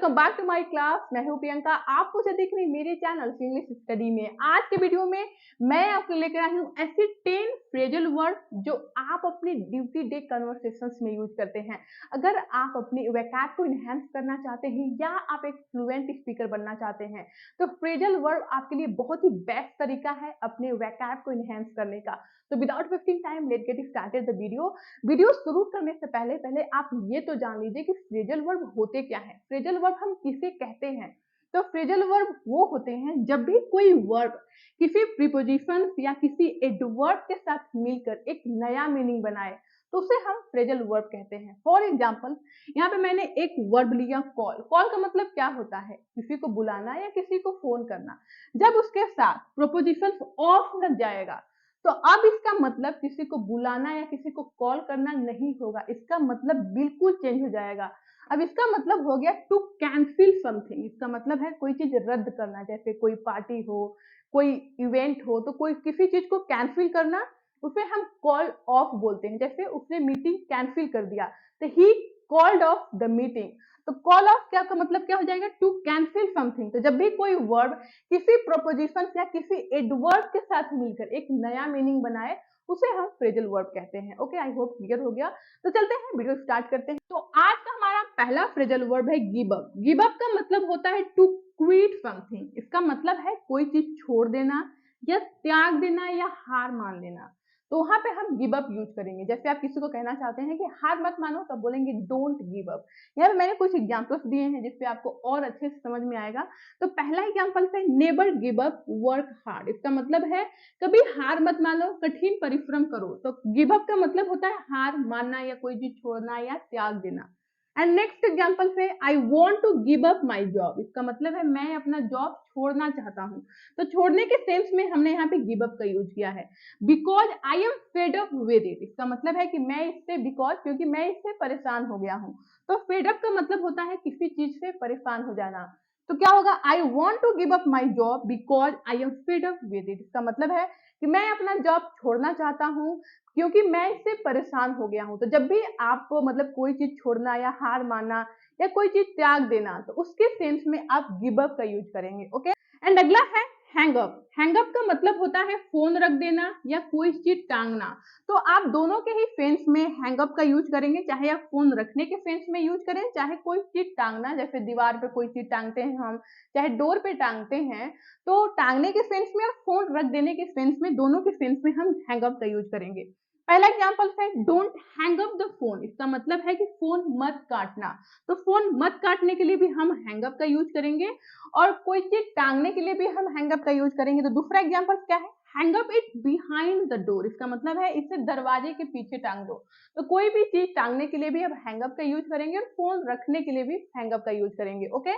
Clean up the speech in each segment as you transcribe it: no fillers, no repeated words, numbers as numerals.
Welcome back to my class. मैं हूं प्रियंका, आप मुझे देख रही मेरे चैनल इंग्लिश स्टडी में। आज के वीडियो में मैं आपको लेकर आई हूं ऐसे 10 फ्रेजल वर्ड जो आप अपने ड्यूटी डे कन्वर्सेशंस में यूज करते हैं। अगर आप अपने वोकैब को इनहेंस करना चाहते हैं या आप एक फ्लुएंट स्पीकर बनना चाहते हैं तो फ्रेजल वर्ड आपके लिए बहुत ही बेस्ट तरीका है अपने वोकैब को इनहेंस करने का। तो without wasting time let's get started the video शुरू करने से पहले पहले आप ये तो जान लीजिए कि फ्रेजल वर्ब होते क्या है। फ्रेजल वर्ब हम किसे कहते हैं? तो फ्रेजल वर्ब वो होते हैं जब भी कोई वर्ब किसी प्रीपोजिशन या किसी एडवर्ब के साथ मिलकर एक नया मीनिंग बनाए तो उसे हम फ्रेजल वर्ब कहते हैं। फॉर एग्जाम्पल, यहाँ पे मैंने एक वर्ब लिया कॉल। कॉल का मतलब क्या होता है? किसी को बुलाना या किसी को फोन करना। जब उसके साथ प्रोपोजिशन ऑफ लग जाएगा तो अब इसका मतलब किसी को बुलाना या किसी को कॉल करना नहीं होगा, इसका मतलब बिल्कुल चेंज हो जाएगा। अब इसका मतलब हो गया टू कैंसिल समथिंग। इसका मतलब है कोई चीज रद्द करना, जैसे कोई पार्टी हो, कोई इवेंट हो, तो कोई किसी चीज को कैंसिल करना उसे हम कॉल ऑफ बोलते हैं। जैसे उसने मीटिंग कैंसिल कर दिया तो he called off the meeting. तो कॉल ऑफ क्या का मतलब क्या हो जाएगा? To cancel something. तो जब भी कोई वर्ड किसी प्रोपोजिशन या किसी एडवर्ब के साथ मिलकर एक नया मीनिंग बनाए उसे हम फ्रेजल वर्ब कहते हैं। ओके, आई होप क्लियर हो गया। तो चलते हैं वीडियो स्टार्ट करते हैं। तो आज का हमारा पहला फ्रेजल वर्ब है गिव अप। गिव अप का मतलब होता है टू क्विट समथिंग। इसका मतलब है कोई चीज छोड़ देना या त्याग देना या हार मान लेना। तो वहां पे हम गिव अप यूज करेंगे। जैसे आप किसी को कहना चाहते हैं कि हार मत मानो तो बोलेंगे डोंट गिव अप। यहाँ पे मैंने कुछ एग्जाम्पल्स दिए हैं जिसपे आपको और अच्छे से समझ में आएगा। तो पहला एग्जाम्पल है never give up work hard. इसका मतलब है कभी हार मत मानो, कठिन परिश्रम करो। तो गिव अप का मतलब होता है हार मानना या कोई चीज छोड़ना या त्याग देना। एंड नेक्स्ट एग्जाम्पल से I want to give up my job. इसका मतलब है मैं अपना जॉब छोड़ना चाहता हूँ। तो छोड़ने के सेंस में हमने यहाँ पे गिव अप का यूज किया है। Because I am fed up with it. इसका मतलब है कि मैं इससे बिकॉज क्योंकि मैं इससे परेशान हो गया हूँ। तो फेड अप का मतलब होता है किसी चीज से परेशान हो जाना। तो क्या होगा? I want to give up my job because I am fed up with it. इसका मतलब है कि मैं अपना जॉब छोड़ना चाहता हूँ क्योंकि मैं इससे परेशान हो गया हूँ। तो जब भी आप मतलब कोई चीज छोड़ना या हार मानना या कोई चीज त्याग देना तो उसके सेंस में आप गिव अप का यूज करेंगे। ओके, एंड अगला है हैंग अप। हैंग अप का मतलब होता है फोन रख देना या कोई चीज टांगना। तो आप दोनों के ही सेंस में हैंग अप का यूज करेंगे, चाहे आप फोन रखने के सेंस में यूज करें, चाहे कोई चीज टांगना, जैसे दीवार पे कोई चीज टांगते हैं हम, चाहे डोर पे टांगते हैं। तो टांगने के सेंस में और फोन रख देने के सेंस में, दोनों के सेंस में हम हैंग अप का यूज करेंगे। पहला एग्जाम्पल है don't hang up the phone. इसका मतलब है कि फोन मत काटना। तो फोन मत काटने के लिए भी हम हैंग अप का यूज करेंगे और कोई चीज टांगने के लिए भी हम हैंग अप का यूज करेंगे। तो दूसरा एग्जाम्पल क्या है? Hang up it behind the door. इसका मतलब है इसे दरवाजे के पीछे टांग दो। तो कोई भी चीज टांगने के लिए भी हम हैंग अप का यूज करेंगे और फोन रखने के लिए भी हैंग अप का यूज करेंगे। ओके,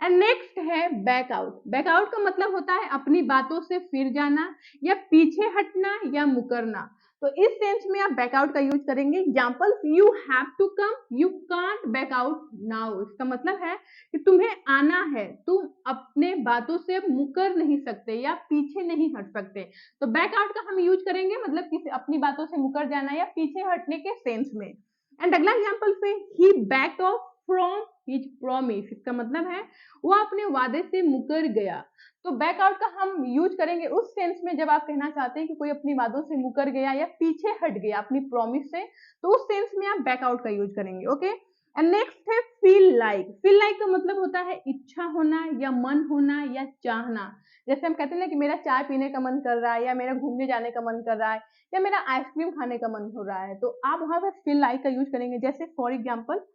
एंड नेक्स्ट है बैक आउट। बैक आउट का मतलब होता है अपनी बातों से फिर जाना या पीछे हटना या मुकरना। तो इस सेंस में आप बैक आउट का यूज करेंगे। Example, you have to come, you can't back out now. इसका मतलब है कि तुम्हें आना है, तुम अपने बातों से मुकर नहीं सकते या पीछे नहीं हट सकते। तो बैक आउट का हम यूज करेंगे मतलब किसी अपनी बातों से मुकर जाना या पीछे हटने के सेंस में। एंड अगला एग्जाम्पल से ही back off from his promise. इसका मतलब है वो अपने वादे से मुकर गया। तो बैक आउट का हम यूज करेंगे उस सेंस में जब आप कहना चाहते हैं कि कोई अपनी वादों से मुकर गया या पीछे हट गया अपनी प्रॉमिस से, तो उस सेंस में आप बैक आउट का यूज करेंगे। ओके, एंड नेक्स्ट है फील लाइक। फील लाइक का मतलब होता है इच्छा होना या मन होना या चाहना। जैसे हम कहते हैं ना कि मेरा चाय पीने का मन कर रहा है या मेरा घूमने जाने का मन कर रहा है या मेरा आइसक्रीम खाने का मन हो रहा है, तो आप वहां पर फील लाइक का यूज करेंगे। जैसे for example,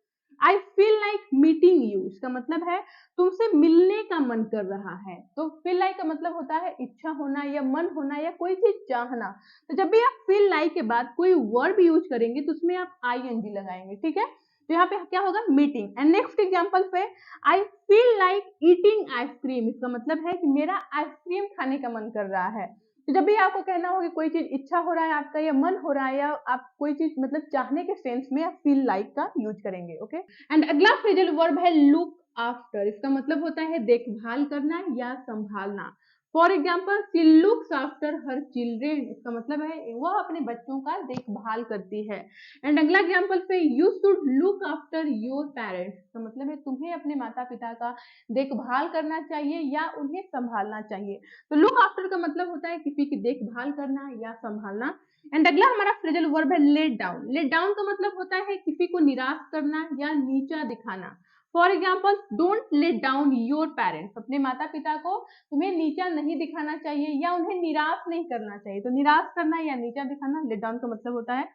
I feel like meeting you. इसका मतलब है तुमसे मिलने का मन कर रहा है। तो फील लाइक का मतलब होता है इच्छा होना या मन होना या कोई चीज चाहना। तो जब भी आप फील लाइक के बाद कोई वर्ब यूज करेंगे तो उसमें आप ING लगाएंगे। ठीक है, तो यहाँ पे क्या होगा? मीटिंग। एंड नेक्स्ट एग्जाम्पल पे I feel like eating ice cream. इसका मतलब है कि मेरा आइसक्रीम खाने का मन कर रहा है। तो जब भी आपको कहना हो कि कोई चीज इच्छा हो रहा है आपका या मन हो रहा है या आप कोई चीज मतलब चाहने के सेंस में आप फील लाइक का यूज करेंगे। ओके, एंड अगला फ्रेजल वर्ब है लुक आफ्टर। इसका मतलब होता है देखभाल करना या संभालना। For example she looks after her children, इसका मतलब है वह अपने बच्चों का देखभाल करती है। एंड अगला एग्जाम्पल पे you should look after your parents, इसका मतलब है तुम्हें अपने माता पिता का देखभाल करना चाहिए या उन्हें संभालना चाहिए। तो लुक आफ्टर का मतलब होता है किसी की देखभाल करना या संभालना। एंड अगला हमारा फ्रेजल वर्ब है लेट डाउन। लेट डाउन का मतलब होता है किसी को निराश करना या नीचा दिखाना। For example don't let down your parents, अपने माता पिता को तुम्हें नीचा नहीं दिखाना चाहिए या उन्हें निराश नहीं करना चाहिए। तो निराश करना या नीचा दिखाना लेट डाउन का मतलब होता है।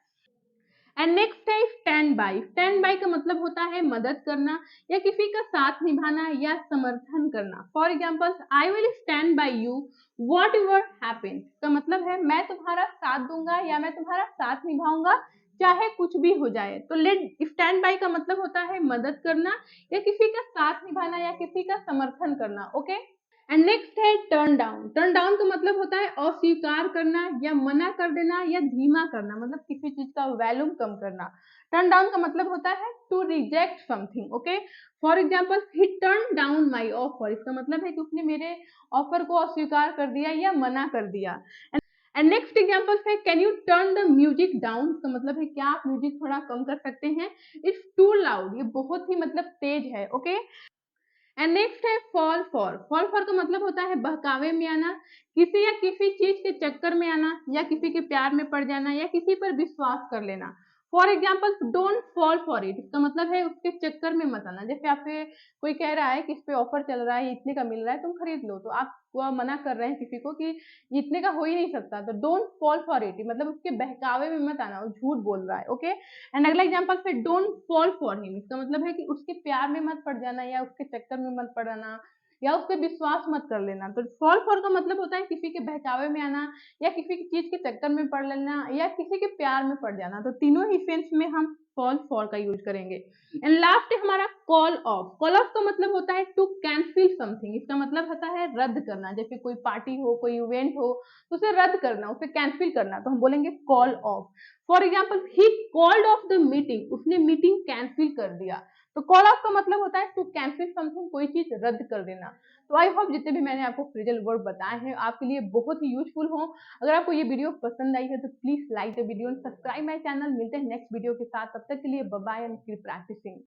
एंड नेक्स्ट है स्टैंड बाय। स्टैंड बाय का मतलब होता है मदद करना या किसी का साथ निभाना या समर्थन करना। For example I will stand by you what ever happen, का मतलब है मैं तुम्हारा साथ दूंगा या मैं तुम्हारा साथ निभाऊंगा चाहे कुछ भी हो जाए। तो लेट स्टैंड बाय का मतलब होता है मदद करना या किसी का साथ निभाना या किसी का समर्थन करना। ओके। एंड नेक्स्ट है टर्न डाउन। टर्न डाउन का मतलब होता है अस्वीकार करना या मना कर देना या धीमा करना, मतलब किसी चीज का वैल्यूम कम करना। टर्न डाउन का मतलब होता है to reject something. Okay. For example he turn down my offer, इसका मतलब है कि उसने मेरे ऑफर को अस्वीकार कर दिया या मना कर दिया। एंड नेक्स्ट एग्जाम्पल है can U turn the music down, इसका मतलब है क्या आप म्यूजिक थोड़ा कम कर सकते हैं। इट्स टू लाउड, ये बहुत ही मतलब तेज है। ओके। एंड नेक्स्ट है फॉल फॉर। फॉल फॉर का मतलब होता है बहकावे में आना, किसी या किसी चीज के चक्कर में आना या किसी के प्यार में पड़ जाना या किसी पर विश्वास कर लेना। For example don't fall for it, इसका मतलब है उसके चक्कर में मत आना। जैसे आपसे कोई कह रहा है कि इस पे ऑफर चल रहा है, इतने का मिल रहा है, तुम खरीद लो, तो आप वह मना कर रहे हैं किसी को कि इतने का हो ही नहीं सकता। तो डोंट फॉल फॉर इट, मतलब उसके बहकावे में मत आना, वो झूठ बोल रहा है। ओके। एंड अगला एग्जांपल है डोंट फॉल फॉर हिम, इसका मतलब है कि उसके प्यार में मत पड़ जाना या उसके चक्कर में मत पड़ना या उस पर विश्वास मत कर लेना। तो फॉल फॉर का मतलब होता है किसी के बहकावे में आना या किसी की चीज के चक्कर में पड़ लेना या किसी के प्यार में पड़ जाना। तो तीनों ही सेंस में हम फॉल फॉर का यूज करेंगे। एंड लास्ट है हमारा कॉल ऑफ। कॉल ऑफ का मतलब होता है टू कैंसिल समथिंग, इसका मतलब होता है रद्द करना। जैसे कोई पार्टी हो, कोई इवेंट हो, तो उसे रद्द करना, उसे कैंसिल करना, तो हम बोलेंगे call of. For example he called off the meeting, उसने मीटिंग कैंसिल कर दिया। तो कॉल ऑफ का मतलब होता है टू कैंसिल समथिंग, कोई चीज रद्द कर देना। तो आई होप जितने भी मैंने आपको फ्रेजल वर्ड बताए हैं आपके लिए बहुत ही यूजफुल हो। अगर आपको ये वीडियो पसंद आई है तो please like the video and subscribe my channel. मिलते हैं नेक्स्ट वीडियो के साथ, तब तक के लिए bye bye and keep practising.